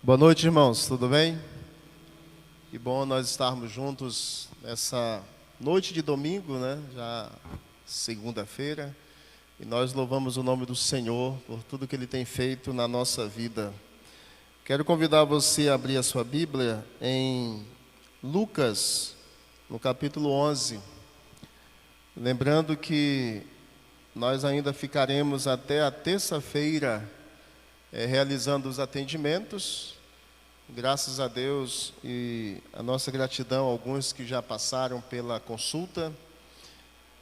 Boa noite, irmãos, tudo bem? Que bom nós estarmos juntos nessa noite de domingo, né? Já segunda-feira, e nós louvamos o nome do Senhor por tudo que Ele tem feito na nossa vida. Quero convidar você a abrir a sua Bíblia em Lucas, no capítulo 11. Lembrando que nós ainda ficaremos até a terça-feira realizando os atendimentos. Graças a Deus e a nossa gratidão a alguns que já passaram pela consulta.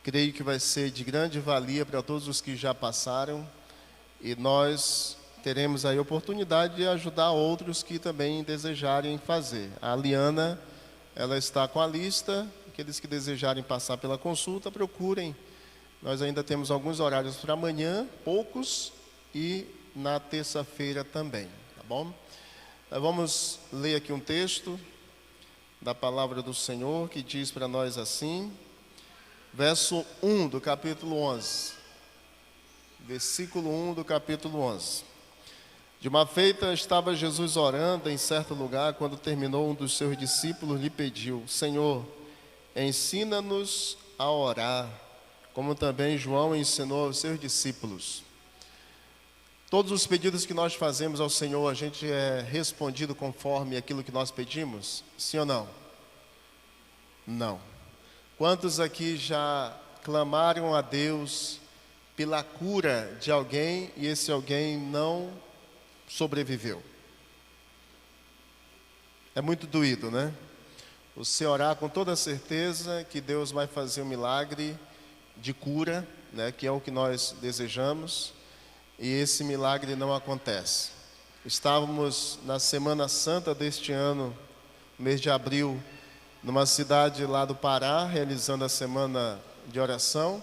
Creio que vai ser de grande valia para todos os que já passaram. E nós teremos aí a oportunidade de ajudar outros que também desejarem fazer. A Liana, ela está com a lista. Aqueles que desejarem passar pela consulta, procurem. Nós ainda temos alguns horários para amanhã, poucos, e na terça-feira também, tá bom? Nós vamos ler aqui um texto da palavra do Senhor que diz para nós assim, verso 1 do capítulo 11, versículo 1 do capítulo 11. De uma feita estava Jesus orando em certo lugar, quando terminou, um dos seus discípulos lhe pediu: Senhor, ensina-nos a orar, como também João ensinou aos seus discípulos. Todos os pedidos que nós fazemos ao Senhor, a gente é respondido conforme aquilo que nós pedimos? Sim ou não? Não. Quantos aqui já clamaram a Deus pela cura de alguém e esse alguém não sobreviveu? É muito doído, né? Você orar com toda certeza que Deus vai fazer um milagre de cura, né? Que é o que nós desejamos. E esse milagre não acontece. Estávamos na Semana Santa deste ano, mês de abril, numa cidade lá do Pará, realizando a semana de oração,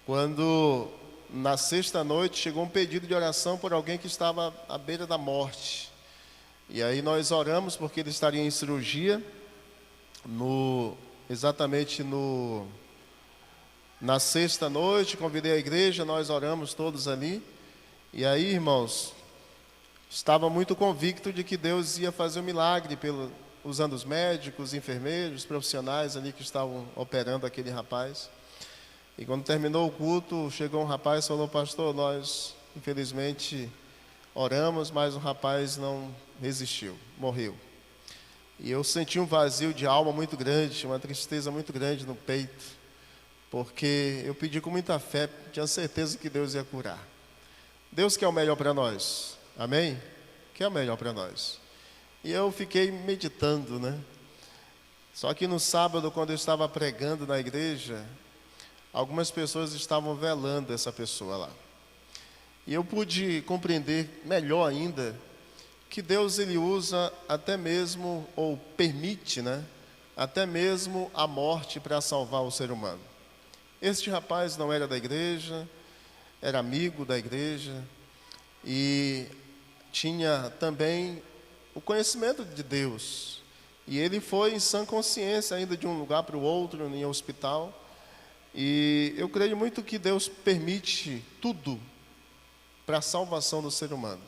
quando na sexta noite chegou um pedido de oração por alguém que estava à beira da morte. E aí nós oramos porque ele estaria em cirurgia, exatamente na sexta noite, convidei a igreja, nós oramos todos ali. E aí, irmãos, estava muito convicto de que Deus ia fazer um milagre usando os médicos, enfermeiros, profissionais ali que estavam operando aquele rapaz. E quando terminou o culto, chegou um rapaz e falou: pastor, nós infelizmente oramos, mas o rapaz não resistiu, morreu. E eu senti um vazio de alma muito grande, uma tristeza muito grande no peito, porque eu pedi com muita fé, tinha certeza que Deus ia curar. Deus quer o melhor para nós, amém? Quer o melhor para nós. E eu fiquei meditando, né? Só que no sábado, quando eu estava pregando na igreja, algumas pessoas estavam velando essa pessoa lá. E eu pude compreender melhor ainda que Deus, ele usa até mesmo, ou permite, né? Até mesmo a morte para salvar o ser humano. Este rapaz não era da igreja, era amigo da igreja e tinha também o conhecimento de Deus. E ele foi em sã consciência ainda de um lugar para o outro, em hospital. E eu creio muito que Deus permite tudo para a salvação do ser humano.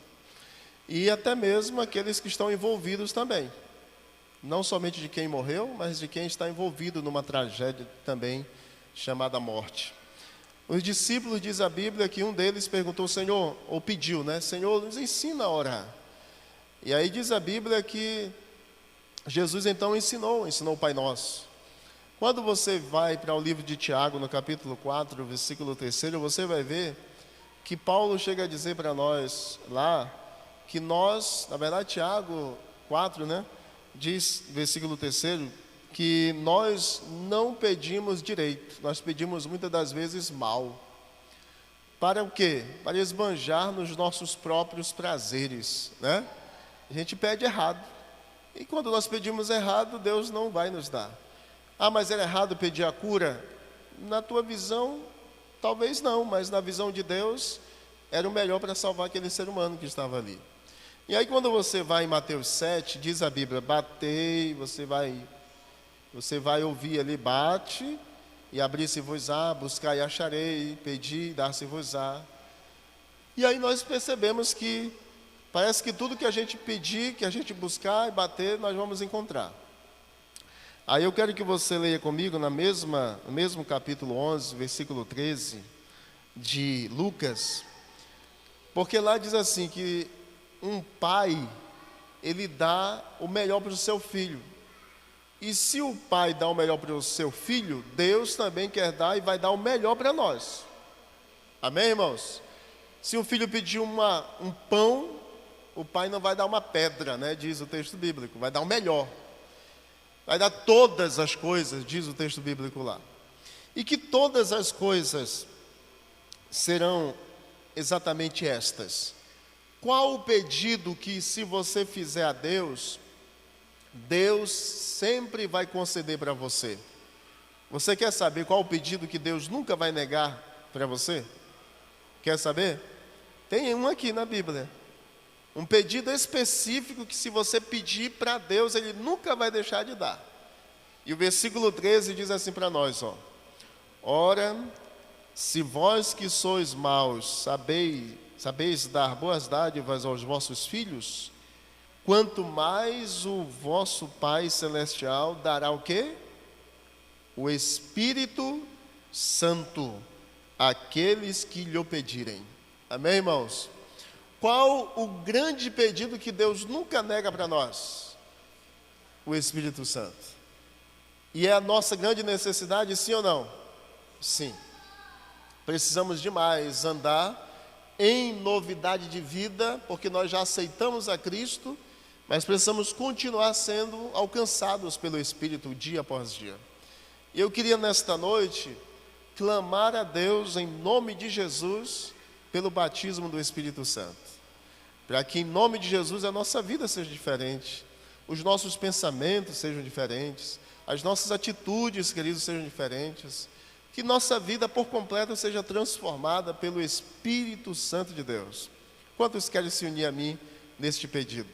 E até mesmo aqueles que estão envolvidos também. Não somente de quem morreu, mas de quem está envolvido numa tragédia também chamada morte. Os discípulos, diz a Bíblia, que um deles perguntou ao Senhor, ou pediu, né? Senhor, nos ensina a orar. E aí diz a Bíblia que Jesus então ensinou o Pai Nosso. Quando você vai para o livro de Tiago, no capítulo 4, versículo 3, você vai ver que Paulo chega a dizer para nós lá, que nós, na verdade Tiago 4, né? Diz, versículo 3, que nós não pedimos direito, nós pedimos muitas das vezes mal. Para o quê? Para esbanjar nos nossos próprios prazeres, né? A gente pede errado. E quando nós pedimos errado, Deus não vai nos dar. Ah, mas era errado pedir a cura? Na tua visão, talvez não, mas na visão de Deus, era o melhor para salvar aquele ser humano que estava ali. E aí quando você vai em Mateus 7, diz a Bíblia, batei, você vai ouvir ali, bate, e abrir-se-vos-á, buscar e acharei, pedir, dar-se-vos-á. E aí nós percebemos que Parece que tudo que a gente pedir, que a gente buscar e bater, nós vamos encontrar. Aí eu quero que você leia comigo no mesmo capítulo 11, versículo 13 de Lucas, porque lá diz assim que um pai, ele dá o melhor para o seu filho. E se o pai dá o melhor para o seu filho, Deus também quer dar e vai dar o melhor para nós. Amém, irmãos? Se o filho pedir um pão, o pai não vai dar uma pedra, né? Diz o texto bíblico, vai dar o melhor. Vai dar todas as coisas, diz o texto bíblico lá. E que todas as coisas serão exatamente estas. Qual o pedido que, se você fizer a Deus, Deus sempre vai conceder para você? Você quer saber qual o pedido que Deus nunca vai negar para você? Quer saber? Tem um aqui na Bíblia. Um pedido específico que, se você pedir para Deus, Ele nunca vai deixar de dar. E o versículo 13 diz assim para nós, ó: ora, se vós que sois maus sabeis dar boas dádivas aos vossos filhos, quanto mais o vosso Pai Celestial dará o quê? O Espírito Santo àqueles que lhe o pedirem. Amém, irmãos? Qual o grande pedido que Deus nunca nega para nós? O Espírito Santo. E é a nossa grande necessidade, sim ou não? Sim. Precisamos demais andar em novidade de vida, porque nós já aceitamos a Cristo, mas precisamos continuar sendo alcançados pelo Espírito dia após dia. E eu queria nesta noite clamar a Deus em nome de Jesus pelo batismo do Espírito Santo, para que em nome de Jesus a nossa vida seja diferente, os nossos pensamentos sejam diferentes, as nossas atitudes, queridos, sejam diferentes, que nossa vida por completo seja transformada pelo Espírito Santo de Deus. Quantos querem se unir a mim neste pedido?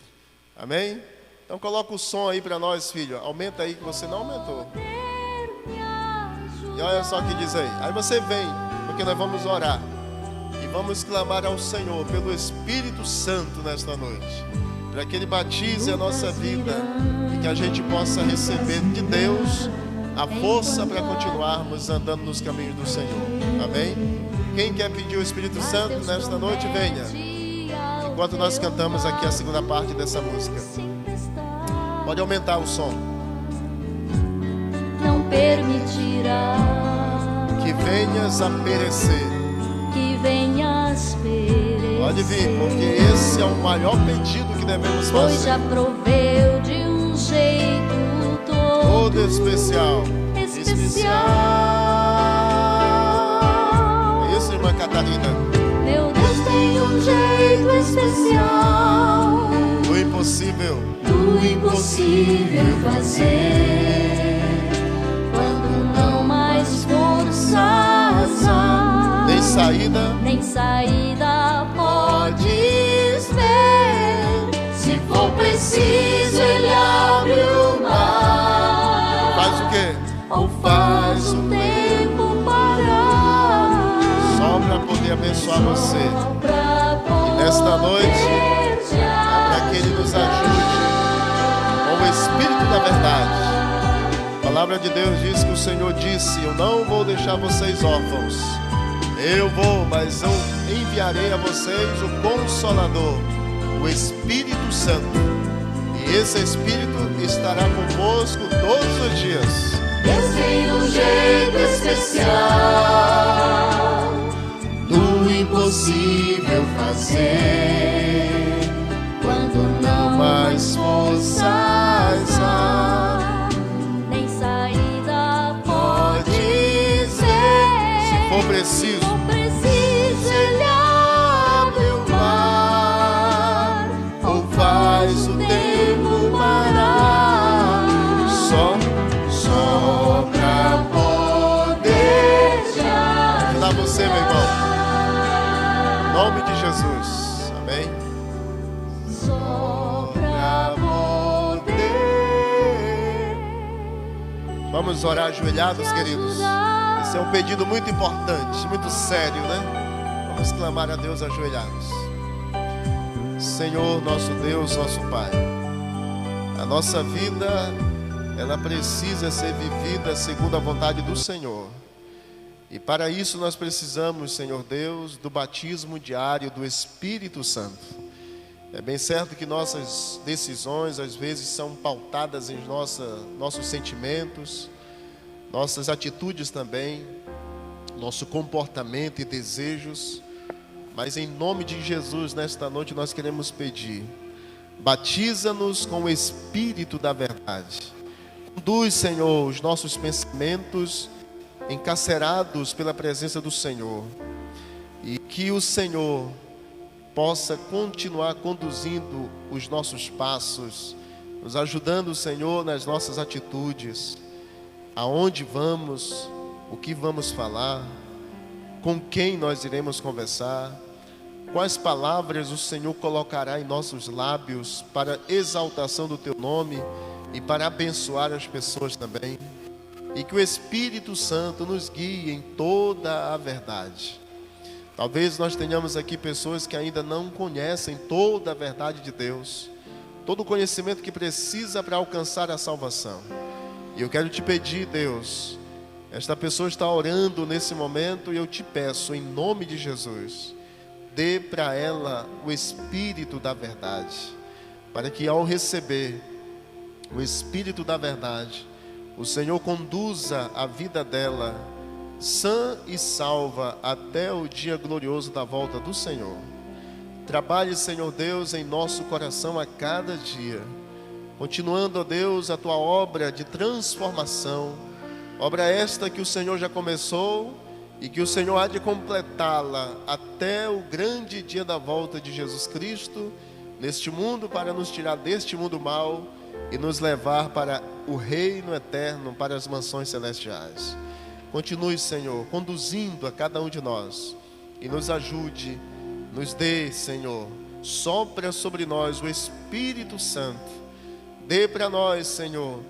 Amém? Então coloca o som aí para nós, filho. Aumenta aí que você não aumentou. E olha só o que diz aí. Aí você vem, porque nós vamos orar. E vamos clamar ao Senhor pelo Espírito Santo nesta noite, para que Ele batize a nossa vida e que a gente possa receber de Deus a força para continuarmos andando nos caminhos do Senhor. Amém? Quem quer pedir o Espírito Santo nesta noite, venha. Enquanto nós cantamos aqui a segunda parte dessa música. Pode aumentar o som. Não permitirá que venhas a perecer. Que venhas perecer. Pode vir, porque esse é o maior pedido que devemos fazer. Pois já proveu de um jeito todo especial. Isso, irmã Catarina. Meu Deus tem um jeito especial do impossível fazer. Quando não mais forças há, nem saída podes ver. Se for preciso, Ele abre o mar. Faz o quê? Ou faz o tempo parar, só para poder abençoar você. E nesta noite é para que Ele nos ajude com o Espírito da verdade. A palavra de Deus diz que o Senhor disse: eu não vou deixar vocês órfãos. Eu vou, mas eu enviarei a vocês o Consolador, o Espírito Santo. E esse Espírito estará convosco todos os dias. Deus tem um jeito especial do impossível fazer. Quando não mais forças há, nem saída pode ser. Se for preciso, Ele abre o mar, ou faz o tempo parar, só pra poder te ajudar você, meu irmão. Em nome de Jesus. Amém. Só pra poder. Vamos orar ajoelhados, queridos. Esse é um pedido muito importante, muito sério, né? Vamos clamar a Deus ajoelhados. Senhor, nosso Deus, nosso Pai, a nossa vida, ela precisa ser vivida segundo a vontade do Senhor. E para isso nós precisamos, Senhor Deus, do batismo diário do Espírito Santo. É bem certo que nossas decisões às vezes são pautadas em nossos sentimentos, nossas atitudes também, nosso comportamento e desejos. Mas em nome de Jesus, nesta noite nós queremos pedir: batiza-nos com o Espírito da verdade. Conduz, Senhor, os nossos pensamentos encarcerados pela presença do Senhor, e que o Senhor possa continuar conduzindo os nossos passos, nos ajudando, Senhor, nas nossas atitudes, aonde vamos, o que vamos falar, com quem nós iremos conversar, quais palavras o Senhor colocará em nossos lábios para exaltação do Teu nome e para abençoar as pessoas também. E que o Espírito Santo nos guie em toda a verdade. Talvez nós tenhamos aqui pessoas que ainda não conhecem toda a verdade de Deus, todo o conhecimento que precisa para alcançar a salvação. E eu quero te pedir, Deus, esta pessoa está orando nesse momento e eu te peço, em nome de Jesus, dê para ela o Espírito da verdade, para que ao receber o Espírito da verdade, o Senhor conduza a vida dela sã e salva até o dia glorioso da volta do Senhor. Trabalhe, Senhor Deus, em nosso coração a cada dia, continuando, ó Deus, a Tua obra de transformação, obra esta que o Senhor já começou e que o Senhor há de completá-la até o grande dia da volta de Jesus Cristo neste mundo, para nos tirar deste mundo mau e nos levar para o reino eterno, para as mansões celestiais. Continue, Senhor, conduzindo a cada um de nós e nos ajude, nos dê, Senhor, sopra sobre nós o Espírito Santo. Dê para nós, Senhor,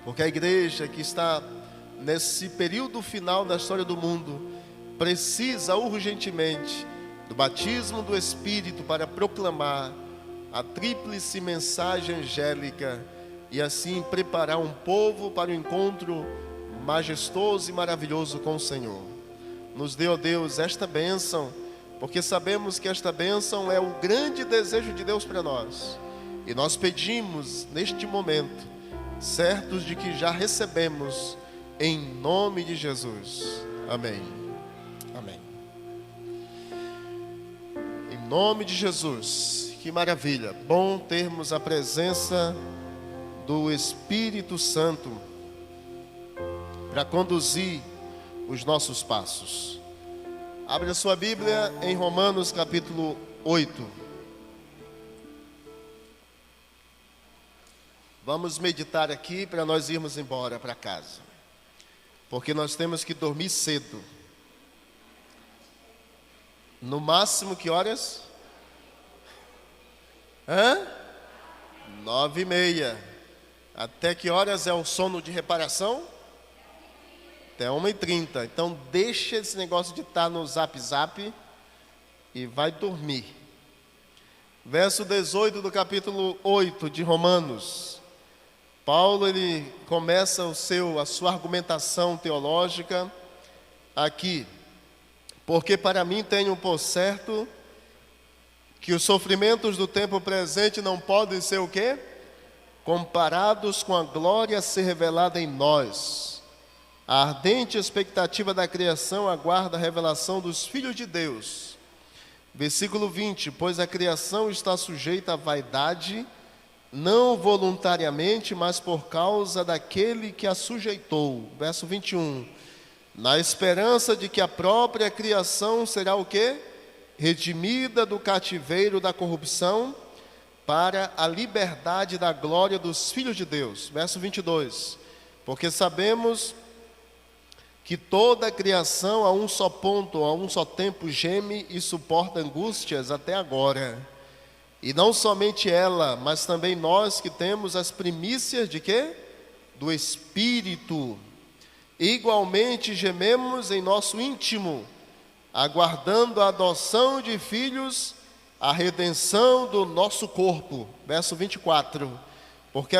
porque a igreja que está nesse período final da história do mundo precisa urgentemente do batismo do Espírito para proclamar a tríplice mensagem angélica e assim preparar um povo para o encontro majestoso e maravilhoso com o Senhor. Nos dê, ó Deus, esta bênção, porque sabemos que esta bênção é o grande desejo de Deus para nós. E nós pedimos neste momento, certos de que já recebemos, em nome de Jesus. Amém. Amém. Em nome de Jesus. Que maravilha. Bom termos a presença do Espírito Santo para conduzir os nossos passos. Abre a sua Bíblia em Romanos capítulo 8. Vamos meditar aqui para nós irmos embora para casa, porque nós temos que dormir cedo. No máximo, que horas? 9h30. Até que horas é o sono de reparação? Até 1h30. Então deixa esse negócio de estar no zap e vai dormir. Verso 18 do capítulo 8 de Romanos. Paulo, ele começa a sua argumentação teológica aqui. Porque para mim tenho por certo que os sofrimentos do tempo presente não podem ser o quê? Comparados com a glória a ser revelada em nós. A ardente expectativa da criação aguarda a revelação dos filhos de Deus. Versículo 20, pois a criação está sujeita à vaidade, não voluntariamente, mas por causa daquele que a sujeitou. Verso 21, na esperança de que a própria criação será o quê? Redimida do cativeiro da corrupção para a liberdade da glória dos filhos de Deus. Verso 22, porque sabemos que toda a criação a um só ponto, a um só tempo geme e suporta angústias até agora. E não somente ela, mas também nós que temos as primícias de quê? Do Espírito. Igualmente gememos em nosso íntimo, aguardando a adoção de filhos, a redenção do nosso corpo. Verso 24. Porque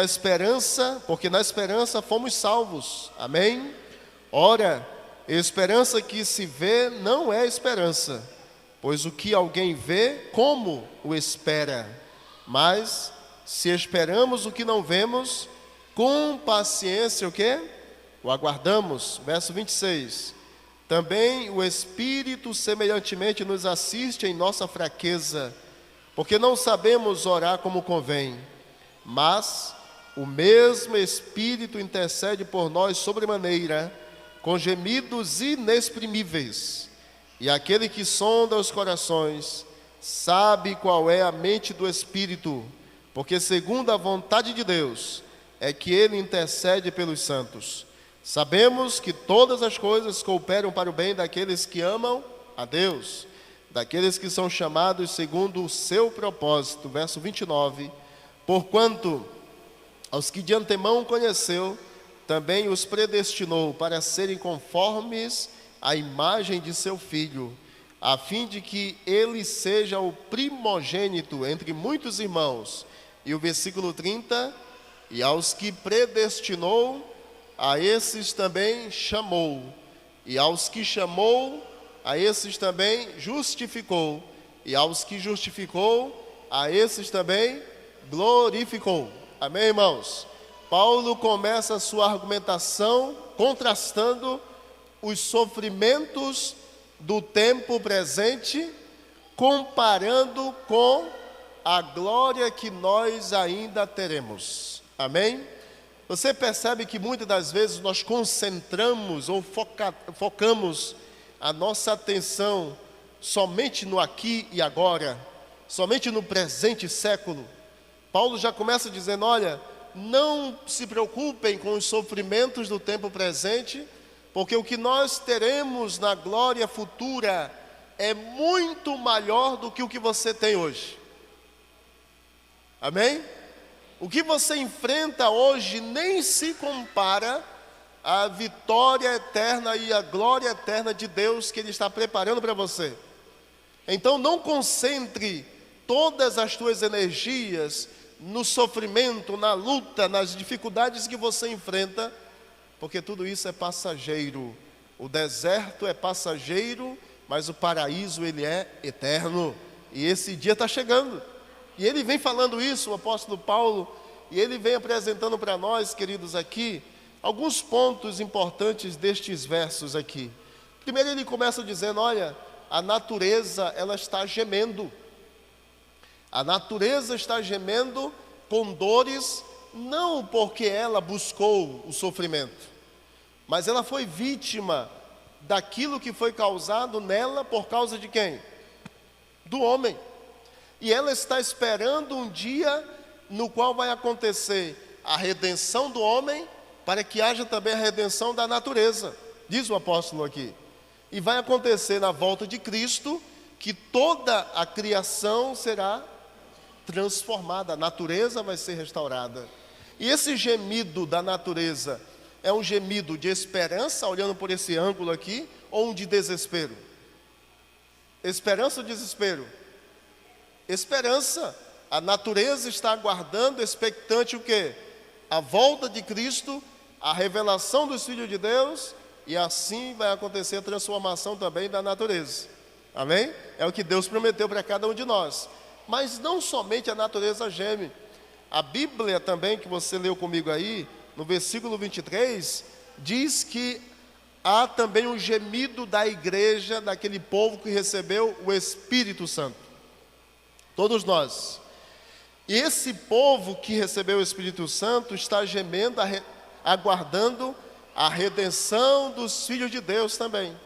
na esperança fomos salvos. Amém? Ora, esperança que se vê não é esperança, pois o que alguém vê, como o espera? Mas se esperamos o que não vemos, com paciência o quê? O aguardamos. Verso 26. Também o Espírito semelhantemente nos assiste em nossa fraqueza, porque não sabemos orar como convém, mas o mesmo Espírito intercede por nós sobremaneira, com gemidos inexprimíveis. E aquele que sonda os corações sabe qual é a mente do Espírito, porque segundo a vontade de Deus é que ele intercede pelos santos. Sabemos que todas as coisas cooperam para o bem daqueles que amam a Deus, daqueles que são chamados segundo o seu propósito. Verso 29. Porquanto aos que de antemão conheceu, também os predestinou para serem conformes à imagem de seu Filho, a fim de que ele seja o primogênito entre muitos irmãos. E o versículo 30, e aos que predestinou, a esses também chamou, e aos que chamou, a esses também justificou, e aos que justificou, a esses também glorificou. Amém, irmãos? Paulo começa a sua argumentação contrastando os sofrimentos do tempo presente, comparando com a glória que nós ainda teremos. Amém? Você percebe que muitas das vezes nós concentramos ou focamos a nossa atenção somente no aqui e agora, somente no presente século. Paulo já começa dizendo, olha, não se preocupem com os sofrimentos do tempo presente, porque o que nós teremos na glória futura é muito maior do que o que você tem hoje. Amém? O que você enfrenta hoje nem se compara à vitória eterna e à glória eterna de Deus que Ele está preparando para você. Então não concentre todas as tuas energias no sofrimento, na luta, nas dificuldades que você enfrenta, porque tudo isso é passageiro. O deserto é passageiro, mas o paraíso ele é eterno. E esse dia está chegando. E ele vem falando isso, o apóstolo Paulo, e ele vem apresentando para nós, queridos, aqui, alguns pontos importantes destes versos aqui. Primeiro ele começa dizendo, olha, a natureza, ela está gemendo. A natureza está gemendo com dores, não porque ela buscou o sofrimento, mas ela foi vítima daquilo que foi causado nela por causa de quem? Do homem. E ela está esperando um dia no qual vai acontecer a redenção do homem, para que haja também a redenção da natureza, diz o apóstolo aqui. E vai acontecer na volta de Cristo, que toda a criação será transformada, a natureza vai ser restaurada. E esse gemido da natureza é um gemido de esperança, olhando por esse ângulo aqui, ou um de desespero? Esperança ou desespero? Esperança. A natureza está aguardando, expectante o quê? A volta de Cristo, a revelação dos filhos de Deus, e assim vai acontecer a transformação também da natureza. Amém? É o que Deus prometeu para cada um de nós. Mas não somente a natureza geme. A Bíblia também, que você leu comigo aí, no versículo 23, diz que há também um gemido da igreja, daquele povo que recebeu o Espírito Santo. Todos nós. E esse povo que recebeu o Espírito Santo está gemendo, aguardando a redenção dos filhos de Deus também.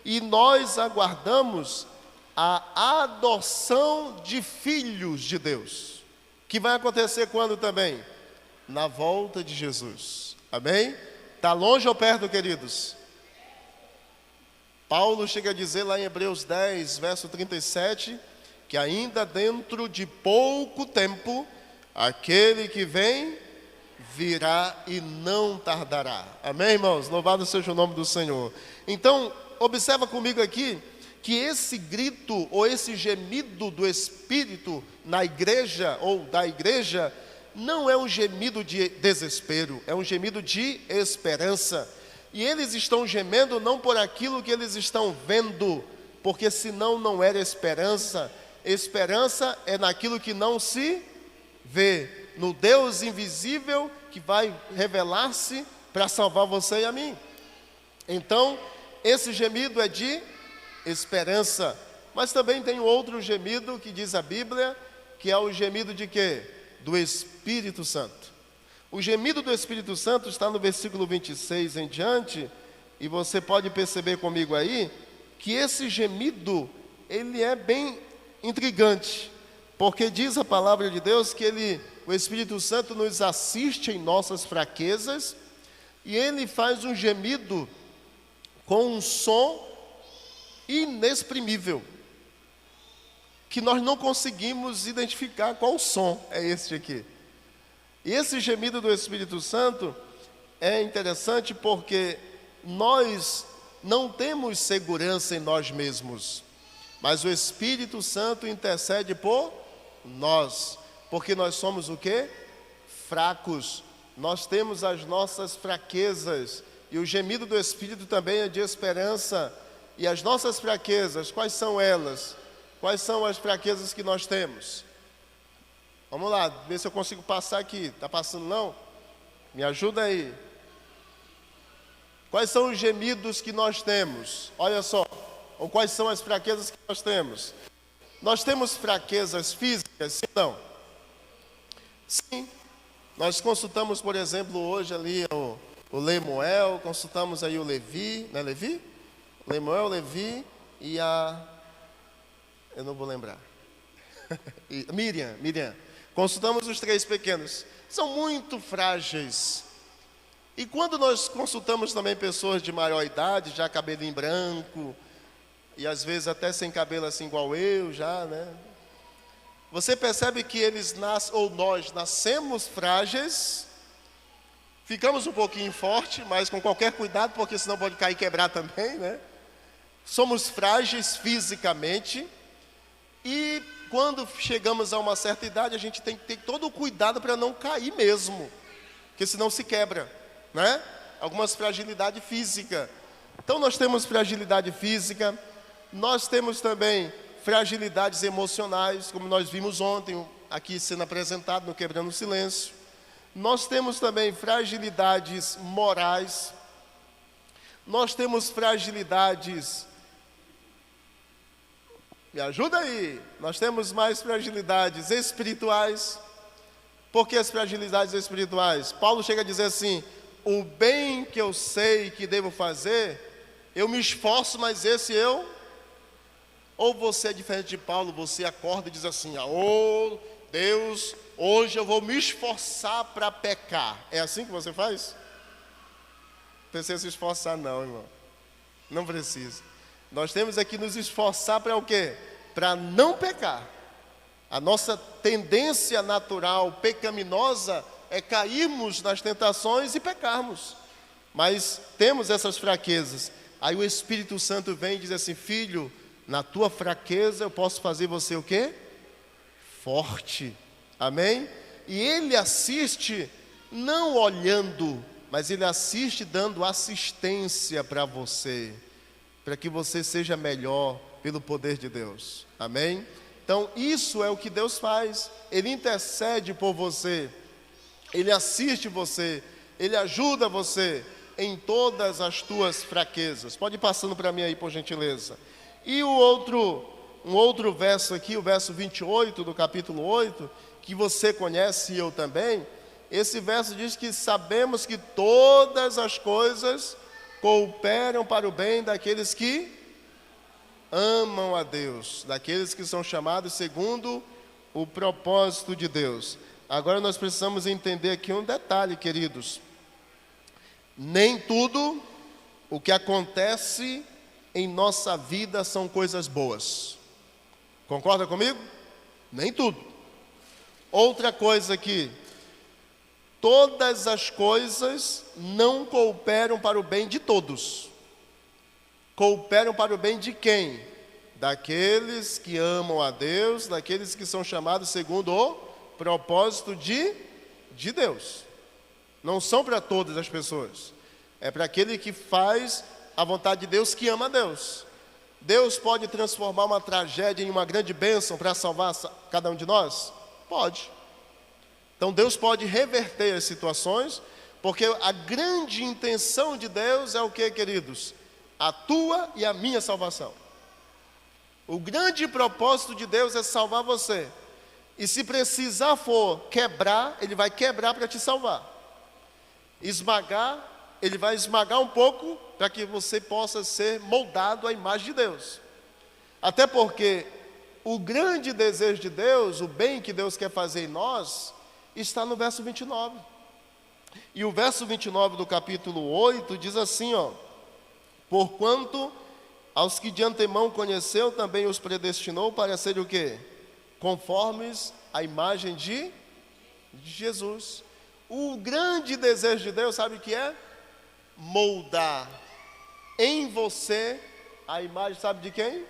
E nós aguardamos a adoção de filhos de Deus, que vai acontecer quando também? Na volta de Jesus. Amém? Está longe ou perto, queridos? Paulo chega a dizer lá em Hebreus 10, verso 37, que ainda dentro de pouco tempo, aquele que vem, virá e não tardará. Amém, irmãos? Louvado seja o nome do Senhor. Então, observa comigo aqui, que esse grito ou esse gemido do Espírito na igreja ou da igreja não é um gemido de desespero, é um gemido de esperança. E eles estão gemendo não por aquilo que eles estão vendo, porque senão não era esperança. Esperança é naquilo que não se vê, no Deus invisível que vai revelar-se para salvar você e a mim. Então, esse gemido é de esperança. Mas também tem outro gemido que diz a Bíblia, que é o gemido de quê? Do Espírito Santo. O gemido do Espírito Santo está no versículo 26 em diante, e você pode perceber comigo aí, que esse gemido, ele é bem intrigante, porque diz a palavra de Deus que o Espírito Santo nos assiste em nossas fraquezas, e ele faz um gemido com um som inexprimível, que nós não conseguimos identificar qual som é este aqui. E esse gemido do Espírito Santo é interessante porque nós não temos segurança em nós mesmos, mas o Espírito Santo intercede por nós, porque nós somos o quê? Fracos. Nós temos as nossas fraquezas, e o gemido do Espírito também é de esperança. E as nossas fraquezas, quais são elas? Quais são as fraquezas que nós temos? Vamos lá, ver se eu consigo passar aqui. Está passando não? Me ajuda aí. Quais são os gemidos que nós temos? Olha só, ou quais são as fraquezas que nós temos? Nós temos fraquezas físicas, sim ou não? Sim. Nós consultamos, por exemplo, hoje ali o Lemuel, consultamos aí o Levi, não é Levi? Lemuel, Levi e eu não vou lembrar. Miriam. Consultamos os 3 pequenos. São muito frágeis. E quando nós consultamos também pessoas de maior idade, já cabelinho branco, e às vezes até sem cabelo assim igual eu, já, né? Você percebe que eles nascem, ou nós nascemos frágeis, ficamos um pouquinho forte, mas com qualquer cuidado, porque senão pode cair e quebrar também, né? Somos frágeis fisicamente, e quando chegamos a uma certa idade, a gente tem que ter todo o cuidado para não cair mesmo, porque senão se quebra, né? Algumas fragilidade física. Então nós temos fragilidade física, nós temos também fragilidades emocionais, como nós vimos ontem, aqui sendo apresentado no Quebrando o Silêncio. Nós temos também fragilidades morais, nós temos fragilidades, me ajuda aí, nós temos mais fragilidades espirituais. Por que as fragilidades espirituais? Paulo chega a dizer assim: o bem que eu sei que devo fazer, eu me esforço, mas esse eu... Ou você é diferente de Paulo, você acorda e diz assim: oh Deus, hoje eu vou me esforçar para pecar. É assim que você faz? Não precisa se esforçar não, irmão. Não precisa. Nós temos aqui nos esforçar para o quê? Para não pecar. A nossa tendência natural pecaminosa é cairmos nas tentações e pecarmos. Mas temos essas fraquezas. Aí o Espírito Santo vem e diz assim: filho, na tua fraqueza eu posso fazer você o quê? Forte. Amém? E Ele assiste não olhando, mas Ele assiste dando assistência para você, para que você seja melhor pelo poder de Deus. Amém? Então isso é o que Deus faz. Ele intercede por você, Ele assiste você, Ele ajuda você em todas as tuas fraquezas. Pode ir passando para mim aí, por gentileza. E um outro verso aqui, o verso 28 do capítulo 8, que você conhece e eu também. Esse verso diz que sabemos que todas as coisas cooperam para o bem daqueles que amam a Deus, daqueles que são chamados segundo o propósito de Deus. Agora nós precisamos entender aqui um detalhe, queridos. Nem tudo o que acontece em nossa vida são coisas boas. Concorda comigo? Nem tudo. Outra coisa aqui: todas as coisas não cooperam para o bem de todos. Cooperam para o bem de quem? daqueles que amam a Deus, daqueles que são chamados segundo o propósito de Deus. Não são para todas as pessoas. É para aquele que faz a vontade de Deus, que ama a Deus. Deus pode transformar uma tragédia em uma grande bênção para salvar cada um de nós? Pode. Então Deus pode reverter as situações, porque a grande intenção de Deus é o que, queridos? A tua e a minha salvação. O grande propósito de Deus é salvar você. E se precisar for quebrar, Ele vai quebrar para te salvar. Esmagar, Ele vai esmagar um pouco para que você possa ser moldado à imagem de Deus. Até porque o grande desejo de Deus, o bem que Deus quer fazer em nós, está no verso 29. E o verso 29 do capítulo 8 diz assim, ó: porquanto aos que de antemão conheceu, também os predestinou para serem o quê? Conformes à imagem de Jesus. O grande desejo de Deus, sabe o que é? Moldar em você a imagem, sabe de quem?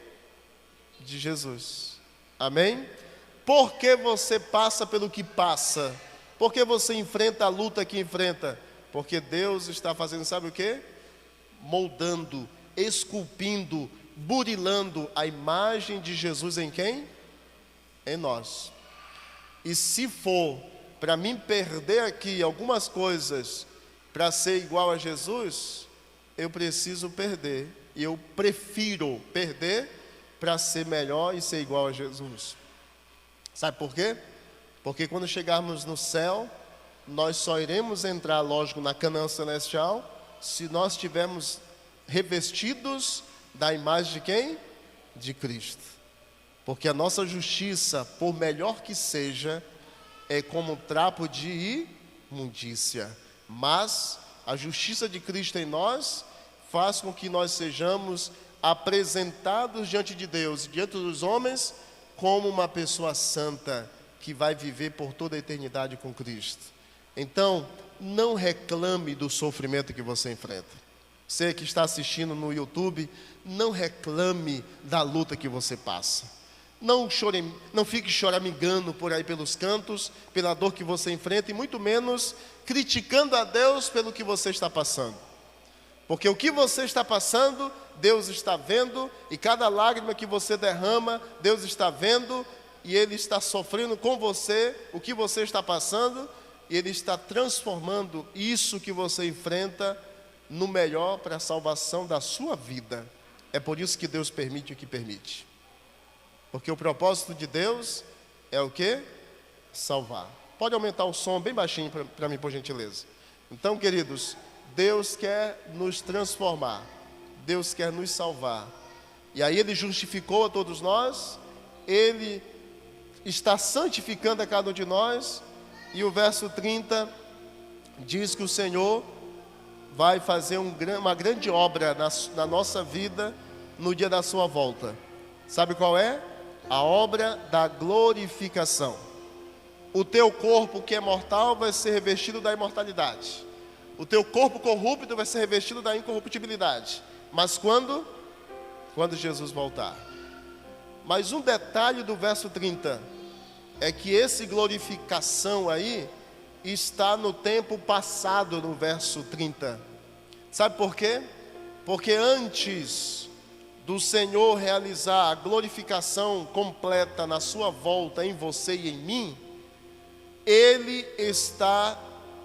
De Jesus. Amém? Por que você passa pelo que passa? Por que você enfrenta a luta que enfrenta? Porque Deus está fazendo, sabe o que? Moldando, esculpindo, burilando a imagem de Jesus em quem? Em nós. E se for para mim perder aqui algumas coisas para ser igual a Jesus, eu preciso perder. E eu prefiro perder para ser melhor e ser igual a Jesus. Sabe por quê? Porque quando chegarmos no céu, nós só iremos entrar, lógico, na Canaã celestial, se nós estivermos revestidos da imagem de quem? De Cristo. Porque a nossa justiça, por melhor que seja, é como um trapo de imundícia. Mas a justiça de Cristo em nós faz com que nós sejamos apresentados diante de Deus, diante dos homens, como uma pessoa santa, que vai viver por toda a eternidade com Cristo. Então, não reclame do sofrimento que você enfrenta. Você que está assistindo no YouTube, não reclame da luta que você passa. Não fique choramingando por aí pelos cantos, pela dor que você enfrenta, e muito menos criticando a Deus pelo que você está passando. Porque o que você está passando, Deus está vendo, e cada lágrima que você derrama, Deus está vendo, e Ele está sofrendo com você o que você está passando, e Ele está transformando isso que você enfrenta no melhor para a salvação da sua vida. É por isso que Deus permite o que permite. Porque o propósito de Deus é o quê? Salvar. Pode aumentar o som bem baixinho para mim, por gentileza. Então, queridos, Deus quer nos transformar. Deus quer nos salvar. E aí Ele justificou a todos nós. Ele está santificando a cada um de nós. E o verso 30 diz que o Senhor vai fazer uma grande obra na nossa vida no dia da sua volta. Sabe qual é? A obra da glorificação. O teu corpo que é mortal vai ser revestido da imortalidade. O teu corpo corrupto vai ser revestido da incorruptibilidade. Mas quando? Quando Jesus voltar. Mas um detalhe do verso 30 é que esse glorificação aí está no tempo passado, no verso 30. Sabe por quê? Porque antes do Senhor realizar a glorificação completa na sua volta em você e em mim, Ele está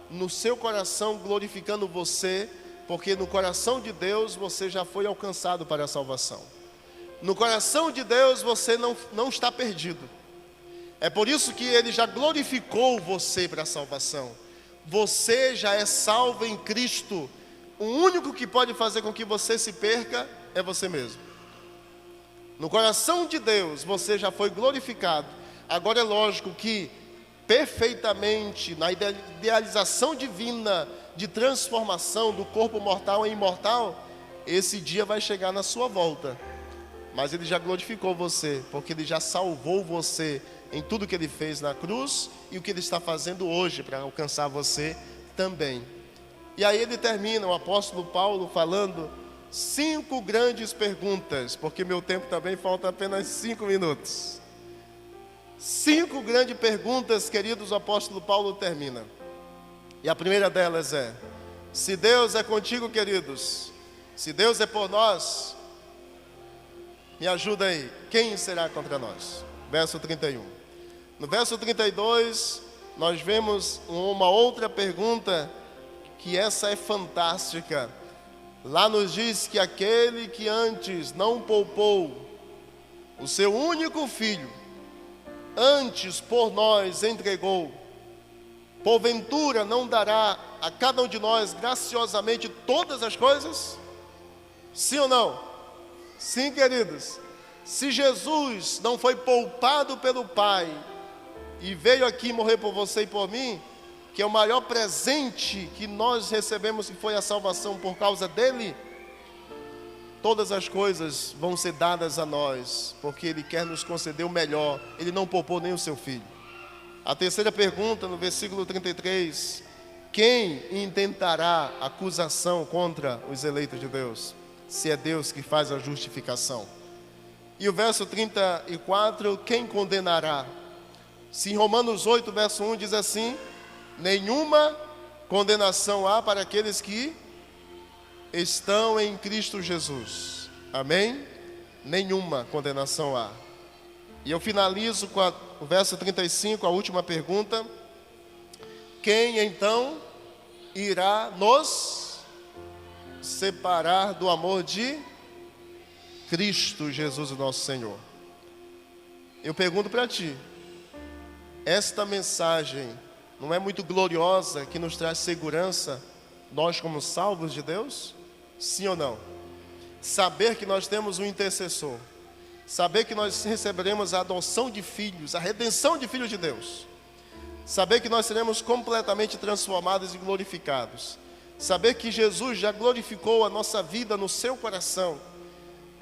no seu coração glorificando você, porque no coração de Deus você já foi alcançado para a salvação. No coração de Deus você não está perdido. É por isso que Ele já glorificou você para a salvação. Você já é salvo em Cristo. O único que pode fazer com que você se perca é você mesmo. No coração de Deus você já foi glorificado. Agora é lógico que perfeitamente na idealização divina de transformação do corpo mortal em imortal, esse dia vai chegar na sua volta. Mas Ele já glorificou você, porque Ele já salvou você em tudo que Ele fez na cruz e o que Ele está fazendo hoje para alcançar você também. E aí ele termina, o apóstolo Paulo, falando 5 grandes perguntas, porque meu tempo também falta apenas 5 minutos. 5 grandes perguntas, queridos, o apóstolo Paulo termina. E a primeira delas é: se Deus é contigo, queridos, se Deus é por nós, me ajuda aí, quem será contra nós? Verso 31. No verso 32, nós vemos uma outra pergunta, que essa é fantástica. Lá nos diz que aquele que antes não poupou o seu único filho, antes por nós entregou, porventura não dará a cada um de nós graciosamente todas as coisas? Sim ou não? Sim, queridos. Se Jesus não foi poupado pelo Pai e veio aqui morrer por você e por mim, que é o maior presente que nós recebemos, que foi a salvação por causa dele, todas as coisas vão ser dadas a nós, porque ele quer nos conceder o melhor. Ele não poupou nem o seu filho. A terceira pergunta, no versículo 33, quem intentará acusação contra os eleitos de Deus, se é Deus que faz a justificação? E o verso 34, quem condenará? Se em Romanos 8, verso 1 diz assim: nenhuma condenação há para aqueles que estão em Cristo Jesus. Amém? Nenhuma condenação há. E eu finalizo com o verso 35, a última pergunta: quem então irá nos separar do amor de Cristo Jesus, o nosso Senhor? Eu pergunto para ti, esta mensagem não é muito gloriosa, que nos traz segurança, nós como salvos de Deus? Sim ou não? Saber que nós temos um intercessor, saber que nós receberemos a adoção de filhos, a redenção de filhos de Deus, saber que nós seremos completamente transformados e glorificados, saber que Jesus já glorificou a nossa vida no seu coração,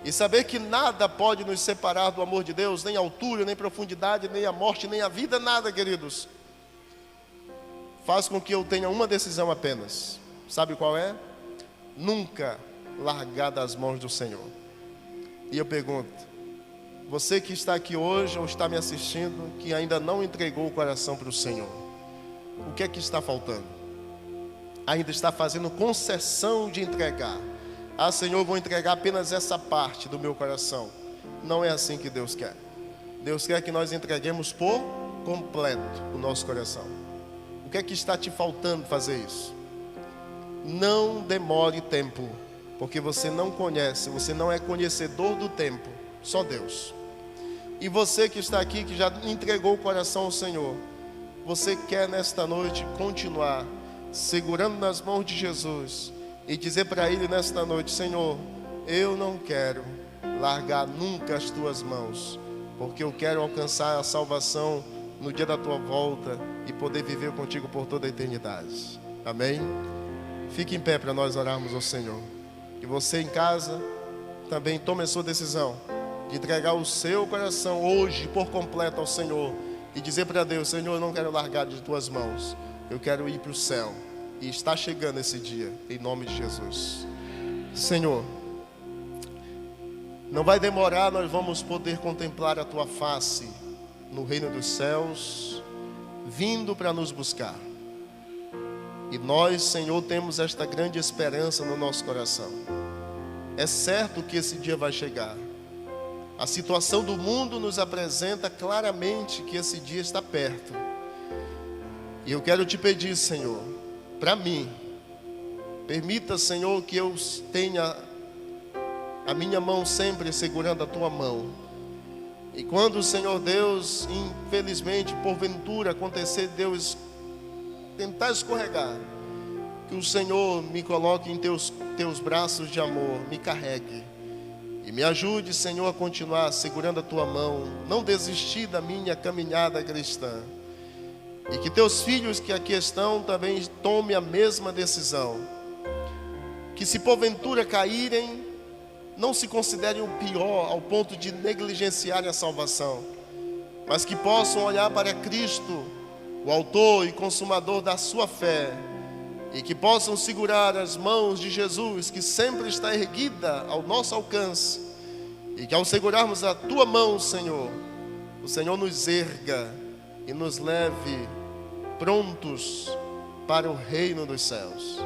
e saber que nada pode nos separar do amor de Deus, nem altura, nem profundidade, nem a morte, nem a vida, nada, queridos, faz com que eu tenha uma decisão apenas. Sabe qual é? Nunca largar das mãos do Senhor. E eu pergunto, você que está aqui hoje ou está me assistindo, que ainda não entregou o coração para o Senhor, o que é que está faltando? Ainda está fazendo concessão de entregar. Ah, Senhor, eu vou entregar apenas essa parte do meu coração. Não é assim que Deus quer. Deus quer que nós entreguemos por completo o nosso coração. O que é que está te faltando fazer isso? Não demore tempo, porque você não conhece, você não é conhecedor do tempo, só Deus. E você que está aqui, que já entregou o coração ao Senhor, você quer nesta noite continuar segurando nas mãos de Jesus e dizer para Ele nesta noite: Senhor, eu não quero largar nunca as Tuas mãos, porque eu quero alcançar a salvação no dia da Tua volta e poder viver contigo por toda a eternidade. Amém? Fique em pé para nós orarmos ao Senhor. E você em casa também tome a sua decisão de entregar o seu coração hoje por completo ao Senhor e dizer para Deus: Senhor, eu não quero largar de Tuas mãos, eu quero ir para o céu. E está chegando esse dia, em nome de Jesus. Senhor, não vai demorar, nós vamos poder contemplar a Tua face no reino dos céus, vindo para nos buscar. E nós, Senhor, temos esta grande esperança no nosso coração. É certo que esse dia vai chegar. A situação do mundo nos apresenta claramente que esse dia está perto. E eu quero te pedir, Senhor, para mim, permita, Senhor, que eu tenha a minha mão sempre segurando a Tua mão. E quando, Senhor Deus, infelizmente, porventura acontecer, Deus, tentar escorregar, que o Senhor me coloque em teus braços de amor, me carregue e me ajude, Senhor, a continuar segurando a Tua mão, não desistir da minha caminhada cristã. E que Teus filhos que aqui estão também tomem a mesma decisão. Que se porventura caírem, não se considerem o pior ao ponto de negligenciarem a salvação, mas que possam olhar para Cristo, o autor e consumador da sua fé, e que possam segurar as mãos de Jesus, que sempre está erguida ao nosso alcance, e que ao segurarmos a tua mão, Senhor, o Senhor nos erga e nos leve prontos para o reino dos céus.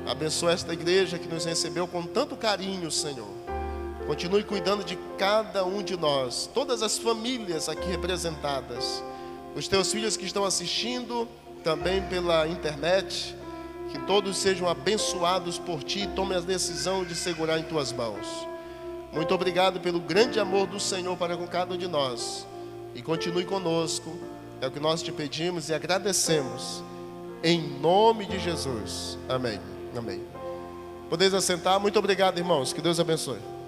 Abençoa esta igreja que nos recebeu com tanto carinho, Senhor. Continue cuidando de cada um de nós, todas as famílias aqui representadas, os teus filhos que estão assistindo também pela internet, que todos sejam abençoados por ti e tome a decisão de segurar em tuas mãos. Muito obrigado pelo grande amor do Senhor para com cada um de nós, e continue conosco, é o que nós te pedimos e agradecemos, em nome de Jesus, amém, amém. Podeis assentar, muito obrigado, irmãos, que Deus abençoe.